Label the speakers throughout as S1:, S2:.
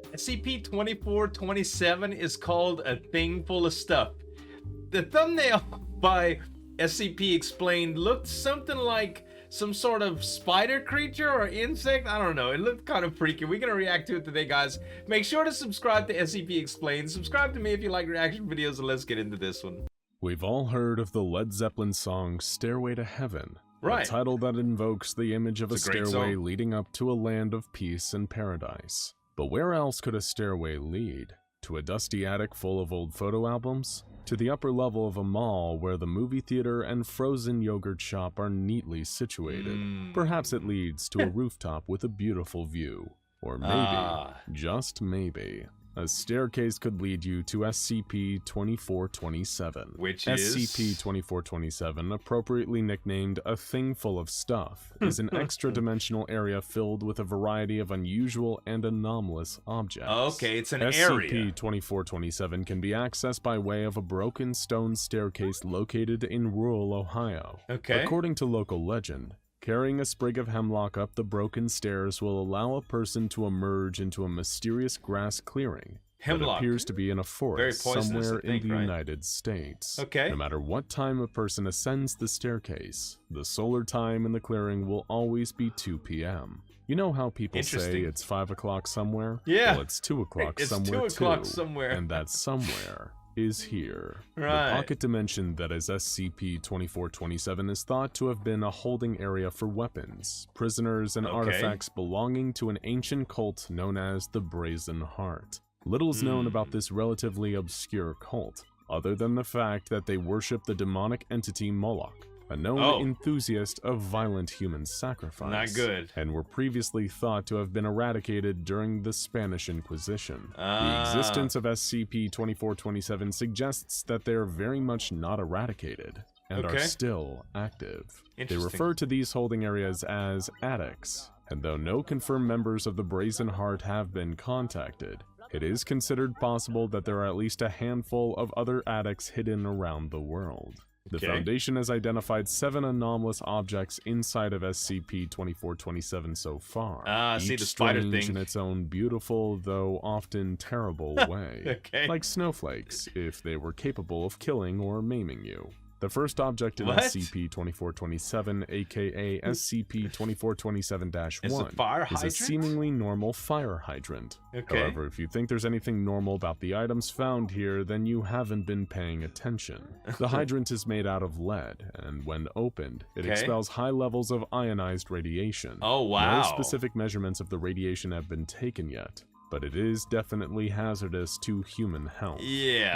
S1: SCP-2427 is called a thing full of stuff. The thumbnail by SCP Explained looked something like some sort of spider creature or insect. I don't know. It looked kind of freaky. We're going to react to it today, guys. Make sure to subscribe to SCP Explained. Subscribe to me if you like reaction videos, and let's get into this one.
S2: We've all heard of the Led Zeppelin song Stairway to Heaven.
S1: Right.
S2: A title that invokes the image of a stairway leading up to a land of peace and paradise. But where else could a stairway lead? To a dusty attic full of old photo albums? To the upper level of a mall where the movie theater and frozen yogurt shop are neatly situated? Perhaps it leads to a rooftop with a beautiful view. Or maybe, just maybe, a staircase could lead you to SCP-2427.
S1: Which is?
S2: SCP-2427, appropriately nicknamed A Thing Full of Stuff, is an extra-dimensional area filled with a variety of unusual and anomalous objects.
S1: Okay, it's an area.
S2: SCP-2427 can be accessed by way of a broken stone staircase located in rural Ohio.
S1: Okay.
S2: According to local legend, carrying a sprig of hemlock up the broken stairs will allow a person to emerge into a mysterious grass clearing that appears to be in a forest somewhere in the United States.
S1: Okay.
S2: No matter what time a person ascends the staircase, the solar time in the clearing will always be 2 p.m. You know how people say it's 5 o'clock somewhere?
S1: Yeah.
S2: Well, it's 2 o'clock somewhere too.
S1: It's 2 o'clock somewhere.
S2: And that somewhere is here.
S1: Right.
S2: The pocket dimension that is SCP-2427 is thought to have been a holding area for weapons, prisoners, and artifacts belonging to an ancient cult known as the Brazen Heart. Little is known about this relatively obscure cult, other than the fact that they worship the demonic entity Moloch, a known enthusiast of violent human sacrifice.
S1: Not good.
S2: And were previously thought to have been eradicated during the Spanish Inquisition. The existence of SCP-2427 suggests that they are very much not eradicated, and are still active. They refer to these holding areas as attics, and though no confirmed members of the Brazen Heart have been contacted, it is considered possible that there are at least a handful of other attics hidden around the world. The Foundation has identified 7 anomalous objects inside of SCP-2427 so far, each strange in its own beautiful, though often terrible way, like snowflakes, if they were capable of killing or maiming you. The first object in SCP-2427, aka SCP-2427-1, is a seemingly normal fire hydrant. However, if you think there's anything normal about the items found here, then you haven't been paying attention. The hydrant is made out of lead, and when opened, it expels high levels of ionized radiation. No specific measurements of the radiation have been taken yet, but it is definitely hazardous to human health.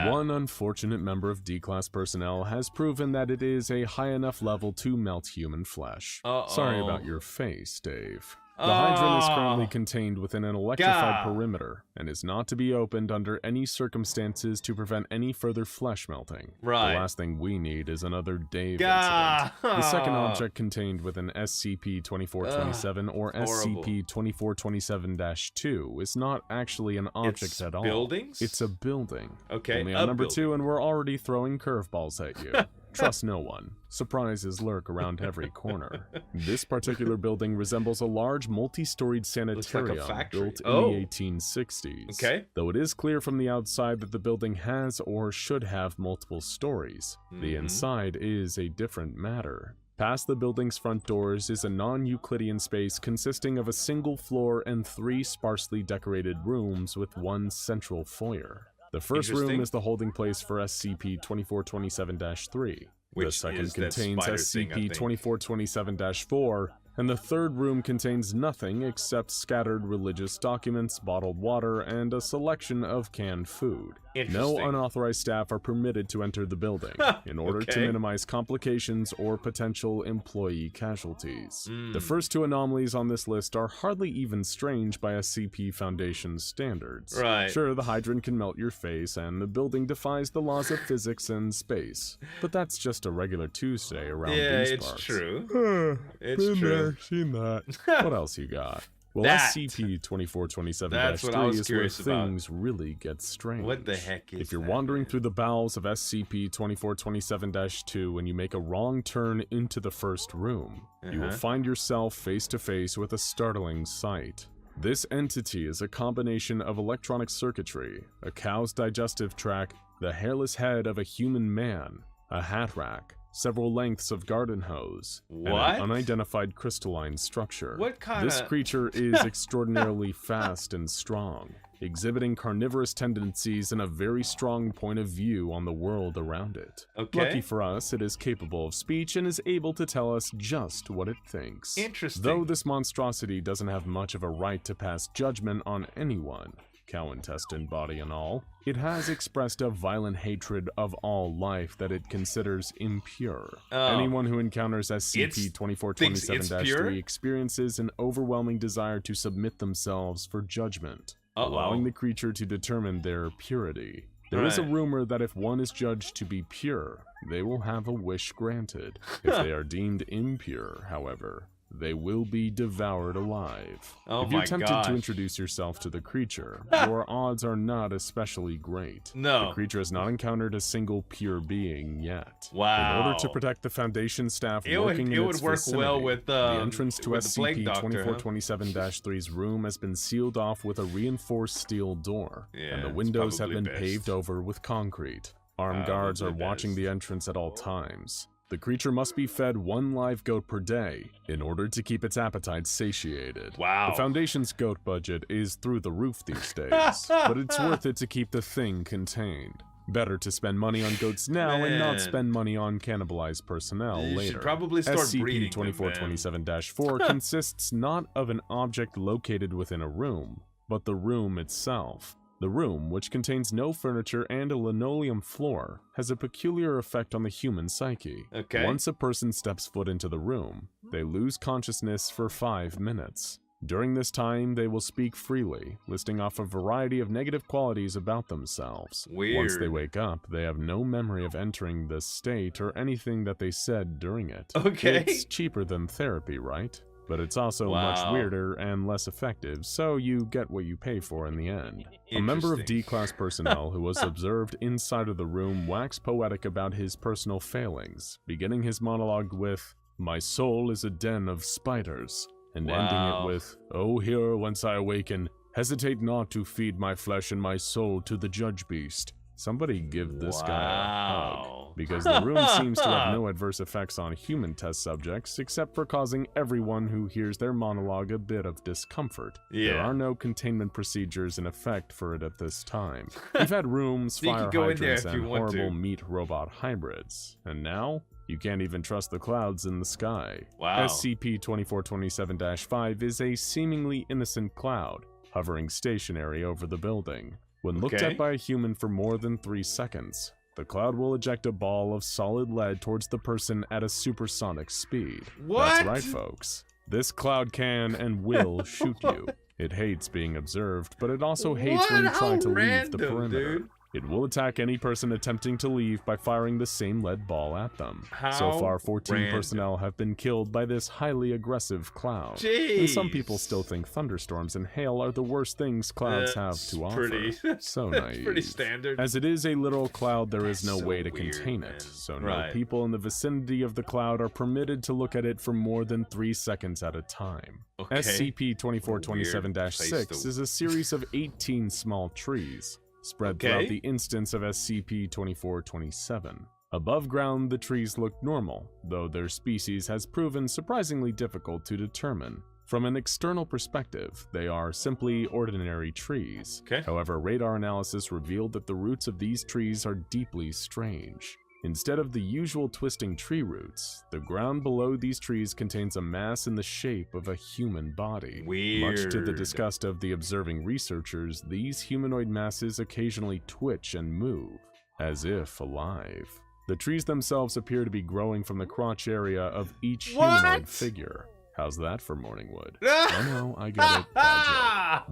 S2: One unfortunate member of D-Class personnel has proven that it is a high enough level to melt human flesh. Sorry about your face, Dave. The hydrant is currently contained within an electrified perimeter, and is not to be opened under any circumstances to prevent any further flesh melting. The last thing we need is another Dave incident. The second object contained within SCP-2427 or SCP-2427-2 is not actually an object at all. It's a building. Only on number 2, and we're already throwing curveballs at you. Trust no one. Surprises lurk around every corner. This particular building resembles a large multi-storied sanitarium built in the 1860s. Though it is clear from the outside that the building has or should have multiple stories, the inside is a different matter. Past the building's front doors is a non-Euclidean space consisting of a single floor and 3 sparsely decorated rooms with 1 central foyer. The first room is the holding place for SCP-2427-3. The second contains SCP-2427-4, and the third room contains nothing except scattered religious documents, bottled water, and a selection of canned food. No unauthorized staff are permitted to enter the building, in order to minimize complications or potential employee casualties. The first 2 anomalies on this list are hardly even strange by SCP Foundation standards. Sure, the hydrant can melt your face, and the building defies the laws of physics and space, but that's just a regular Tuesday around these parts.
S1: It's true. It's true.
S2: Seen that. What else you got? Well, SCP-2427-3 is where things really get strange.
S1: What the heck is
S2: If you're wandering through the bowels of SCP-2427-2 and you make a wrong turn into the first room, you will find yourself face to face with a startling sight. This entity is a combination of electronic circuitry, a cow's digestive tract, the hairless head of a human man, a hat rack, several lengths of garden hose, and an unidentified crystalline structure.
S1: What kind
S2: This creature is extraordinarily fast and strong, exhibiting carnivorous tendencies and a very strong point of view on the world around it.
S1: Okay.
S2: Lucky for us, it is capable of speech and is able to tell us just what it thinks.
S1: Interesting.
S2: Though this monstrosity doesn't have much of a right to pass judgment on anyone, cow intestine, body and all, it has expressed a violent hatred of all life that it considers impure. Anyone who encounters SCP-2427-3 experiences an overwhelming desire to submit themselves for judgment, allowing the creature to determine their purity. There is a rumor that if one is judged to be pure, they will have a wish granted. If they are deemed impure, however, they will be devoured alive. If you're tempted to introduce yourself to the creature, your odds are not especially great.
S1: No.
S2: The creature has not encountered a single pure being yet.
S1: Wow.
S2: In order to protect the Foundation staff working in its vicinity,
S1: well with
S2: the entrance to SCP-2427-3's room has been sealed off with a reinforced steel door, and the windows have been paved over with concrete. Armed guards are watching the entrance at all times. The creature must be fed 1 live goat per day in order to keep its appetite satiated.
S1: Wow.
S2: The Foundation's goat budget is through the roof these days, but it's worth it to keep the thing contained. Better to spend money on goats now and not spend money on cannibalized personnel later.
S1: You should probably start breeding them,
S2: SCP-2427-4 consists not of an object located within a room, but the room itself. The room, which contains no furniture and a linoleum floor, has a peculiar effect on the human psyche. Once a person steps foot into the room, they lose consciousness for 5 minutes. During this time, they will speak freely, listing off a variety of negative qualities about themselves. Once they wake up, they have no memory of entering this state or anything that they said during it. It's cheaper than therapy, right? But it's also much weirder and less effective, so you get what you pay for in the end. A member of D-Class personnel who was observed inside of the room waxed poetic about his personal failings, beginning his monologue with, "My soul is a den of spiders," and ending it with, "Oh, here whence I awaken, hesitate not to feed my flesh and my soul to the judge beast." Somebody give this guy a hug, because the room seems to have no adverse effects on human test subjects, except for causing everyone who hears their monologue a bit of discomfort. There are no containment procedures in effect for it at this time. We've had rooms, fire hydrants, and horrible meat-robot hybrids, and now you can't even trust the clouds in the sky. SCP-2427-5 is a seemingly innocent cloud, hovering stationary over the building. When looked at by a human for more than 3 seconds, the cloud will eject a ball of solid lead towards the person at a supersonic speed. That's right, folks. This cloud can and will shoot you. It hates being observed, but it also hates when you try to leave the perimeter. It will attack any person attempting to leave by firing the same lead ball at them. So far, 14 personnel have been killed by this highly aggressive cloud. And some people still think thunderstorms and hail are the worst things clouds have to offer. So naive.
S1: Pretty standard.
S2: As it is a literal cloud, there is no way to contain it, so no people in the vicinity of the cloud are permitted to look at it for more than 3 seconds at a time. SCP-2427-6 is a series of 18 small trees, spread throughout the instance of SCP-2427. Above ground, the trees look normal, though their species has proven surprisingly difficult to determine. From an external perspective, they are simply ordinary trees. However, radar analysis revealed that the roots of these trees are deeply strange. Instead of the usual twisting tree roots, the ground below these trees contains a mass in the shape of a human body. Much to the disgust of the observing researchers, these humanoid masses occasionally twitch and move, as if alive. The trees themselves appear to be growing from the crotch area of each humanoid figure. How's that for Morningwood? Oh no, I get it. Bad joke.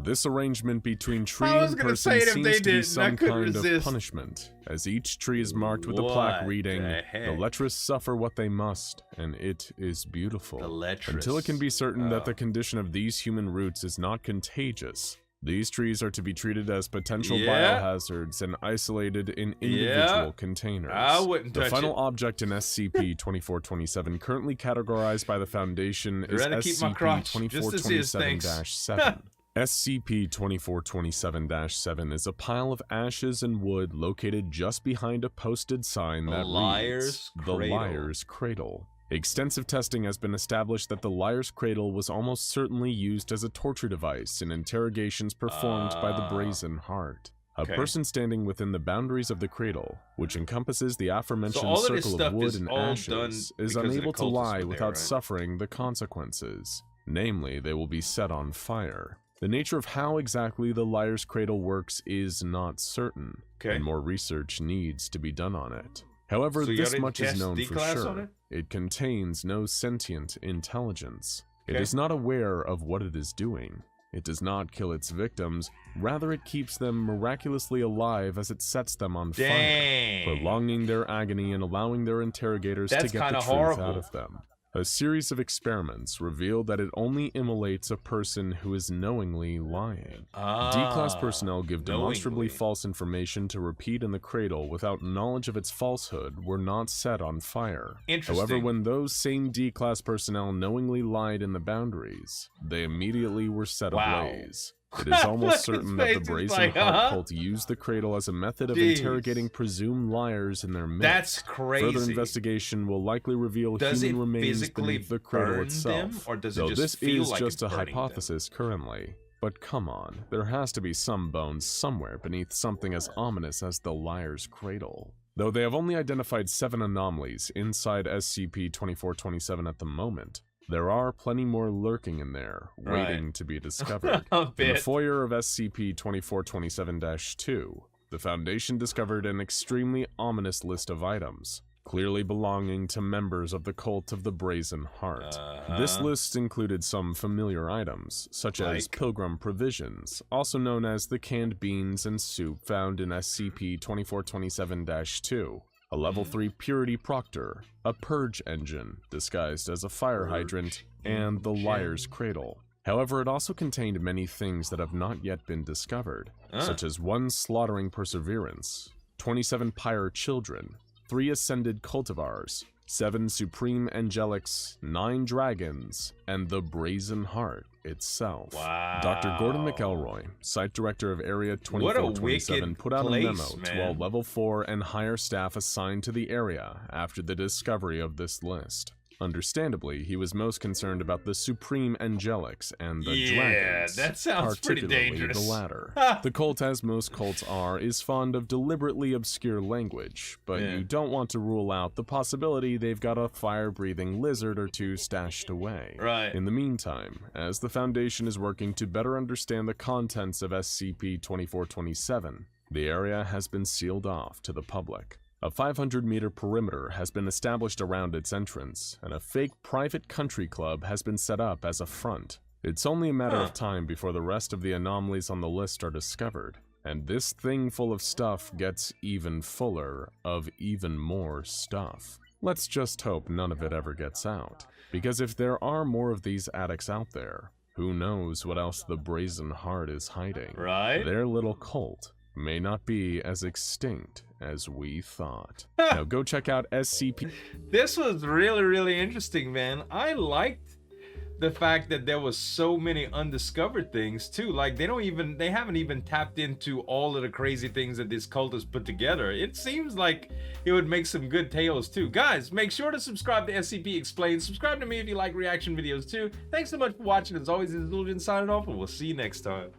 S2: This arrangement between tree and person seems to be some kind of punishment, as each tree is marked with a plaque reading, "The lecherous suffer what they must, and it is beautiful." Until it can be certain that the condition of these human roots is not contagious, these trees are to be treated as potential biohazards and isolated in individual containers.
S1: I wouldn't touch
S2: the final object in SCP-2427 currently categorized by the Foundation is SCP-2427-7. SCP-2427-7 is a pile of ashes and wood located just behind a posted sign that reads, The Liar's Cradle. Extensive testing has been established that the Liar's Cradle was almost certainly used as a torture device in interrogations performed by the Brazen Heart. A person standing within the boundaries of the cradle, which encompasses the aforementioned circle of wood and ashes, is unable to lie without suffering the consequences. Namely, they will be set on fire. The nature of how exactly the Liar's Cradle works is not certain, and more research needs to be done on it. However, this much is known for sure. It contains no sentient intelligence. It is not aware of what it is doing. It does not kill its victims, rather it keeps them miraculously alive as it sets them on fire, prolonging their agony and allowing their interrogators to get the truth out of them. A series of experiments revealed that it only immolates a person who is knowingly lying. D-Class personnel give demonstrably false information to repeat in the cradle without knowledge of its falsehood were not set on fire. However, when those same D-Class personnel knowingly lied in the boundaries, they immediately were set ablaze. It is almost certain that the Brazen Heart cult used the cradle as a method of interrogating presumed liars in their midst.
S1: That's crazy.
S2: Further investigation will likely reveal human remains beneath the cradle itself,
S1: or does
S2: though this is just a hypothesis currently. But come on, there has to be some bones somewhere beneath something as ominous as the Liar's Cradle. Though they have only identified 7 anomalies inside SCP-2427 at the moment, there are plenty more lurking in there, waiting to be discovered. In the foyer of SCP-2427-2, the Foundation discovered an extremely ominous list of items, clearly belonging to members of the cult of the Brazen Heart. This list included some familiar items, such as pilgrim provisions, also known as the canned beans and soup found in SCP-2427-2, a level 3 purity proctor, a purge engine disguised as a fire hydrant, and the Liar's Cradle. However, it also contained many things that have not yet been discovered, such as 1 slaughtering perseverance, 27 pyre children, 3 ascended cultivars, 7 supreme angelics, 9 dragons, and the Brazen Heart itself. Dr. Gordon McElroy, site director of Area 2427, put out a memo to all level 4 and higher staff assigned to the area after the discovery of this list. Understandably, he was most concerned about the Supreme Angelics and the Dragons,
S1: that sounds pretty dangerous.
S2: The latter. The cult, as most cults are, is fond of deliberately obscure language, but you don't want to rule out the possibility they've got a fire-breathing lizard or 2 stashed away. In the meantime, as the Foundation is working to better understand the contents of SCP-2427, the area has been sealed off to the public. A 500-meter perimeter has been established around its entrance, and a fake private country club has been set up as a front. It's only a matter of time before the rest of the anomalies on the list are discovered, and this thing full of stuff gets even fuller of even more stuff. Let's just hope none of it ever gets out, because if there are more of these addicts out there, who knows what else the Brazen Heart is hiding. Their little cult may not be as extinct as we thought. Now go check out SCP.
S1: This was really interesting, man. I liked the fact that there was so many undiscovered things too. Like they haven't even tapped into all of the crazy things that this cult has put together. It seems like it would make some good tales too. Guys, make sure to subscribe to SCP Explained. Subscribe to me if you like reaction videos too. Thanks so much for watching. As always, this is Zueljin signing off, and we'll see you next time.